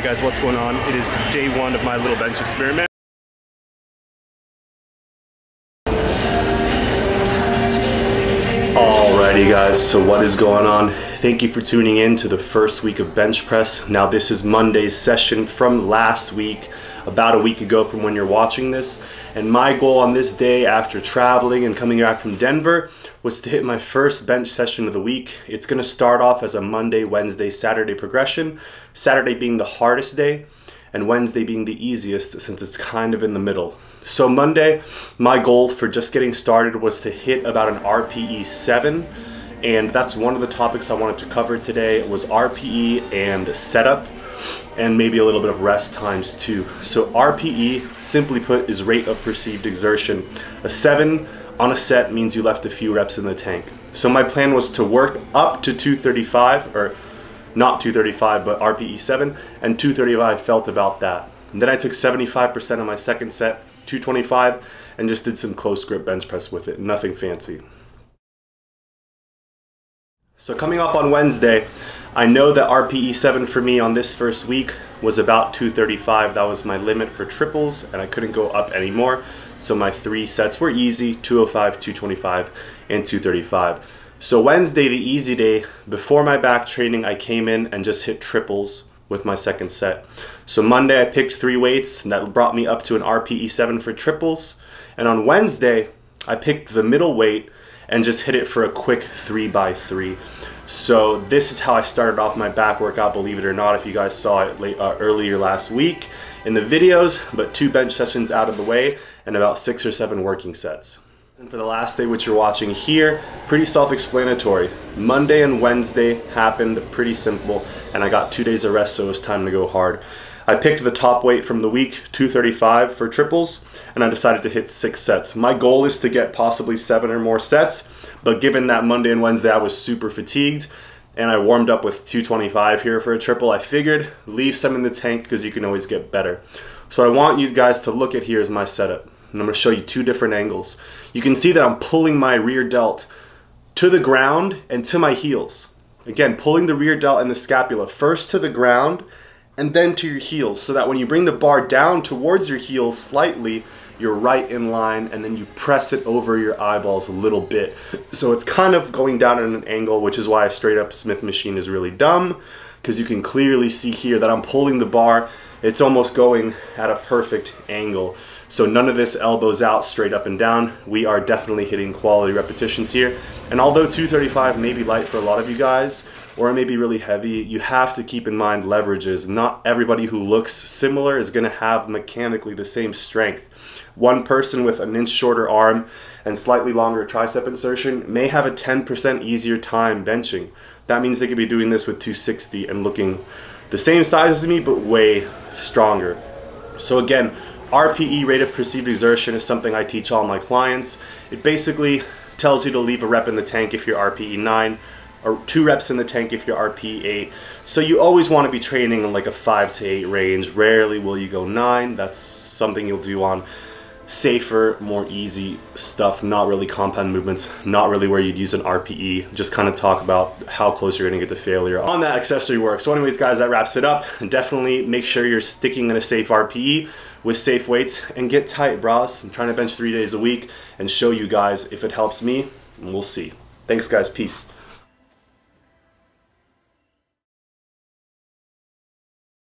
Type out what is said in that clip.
Alright guys, what's going on? It is day one of my little bench experiment. Alrighty guys, so what is going on? Thank you for tuning in to the first week of bench press. Now this is Monday's session from last week, about a week ago from when you're watching this. And my goal on this day after traveling and coming back from Denver was to hit my first bench session of the week. It's gonna start off as a Monday, Wednesday, Saturday progression. Saturday being the hardest day and Wednesday being the easiest since it's kind of in the middle. So Monday, my goal for just getting started was to hit about an RPE 7. And that's one of the topics I wanted to cover today was RPE and setup and maybe a little bit of rest times too. So RPE, simply put, is rate of perceived exertion. A 7 on a set means you left a few reps in the tank. So my plan was to work up to 235, or not 235, but RPE 7, and 235 felt about that. And then I took 75% of my second set, 225, and just did some close grip bench press with it, nothing fancy. So coming up on Wednesday, I know that RPE 7 for me on this first week was about 235. That was my limit for triples and I couldn't go up anymore. So my 3 sets were easy, 205, 225, and 235. So Wednesday, the easy day, before my back training, I came in and just hit triples with my second set. So Monday I picked 3 weights and that brought me up to an RPE 7 for triples. And on Wednesday, I picked the middle weight and just hit it for a quick 3x3. So this is how I started off my back workout, believe it or not, if you guys saw it earlier last week in the videos, but 2 bench sessions out of the way and about 6 or 7 working sets. And for the last day, which you're watching here, pretty self-explanatory. Monday and Wednesday happened pretty simple and I got 2 days of rest, so it was time to go hard. I picked the top weight from the week, 235 for triples, and I decided to hit 6 sets. My goal is to get possibly 7 or more sets, but given that Monday and Wednesday I was super fatigued and I warmed up with 225 here for a triple, I figured leave some in the tank because you can always get better. So what I want you guys to look at here is my setup, and I'm going to show you 2 different angles. You can see that I'm pulling my rear delt to the ground and to my heels. Again, pulling the rear delt and the scapula first to the ground and then to your heels, so that when you bring the bar down towards your heels slightly, you're right in line, and then you press it over your eyeballs a little bit. So it's kind of going down at an angle, which is why a straight up Smith machine is really dumb, because you can clearly see here that I'm pulling the bar. It's almost going at a perfect angle. So none of this elbows out straight up and down. We are definitely hitting quality repetitions here. And although 235 may be light for a lot of you guys, or it may be really heavy, you have to keep in mind leverages. Not everybody who looks similar is gonna have mechanically the same strength. One person with an inch shorter arm and slightly longer tricep insertion may have a 10% easier time benching. That means they could be doing this with 260 and looking the same size as me, but way stronger. So again, RPE, rate of perceived exertion, is something I teach all my clients. It basically tells you to leave a rep in the tank if you're RPE 9, or 2 reps in the tank if you're RPE 8. So you always want to be training in like a 5 to 8 range. Rarely will you go 9. That's something you'll do on safer, more easy stuff, not really compound movements, not really where you'd use an RPE. Just kind of talk about how close you're going to get to failure on that accessory work. So anyways guys, that wraps it up. And definitely make sure you're sticking in a safe RPE with safe weights and get tight, bros. I'm trying to bench 3 days a week and show you guys if it helps me, and we'll see. Thanks guys, peace.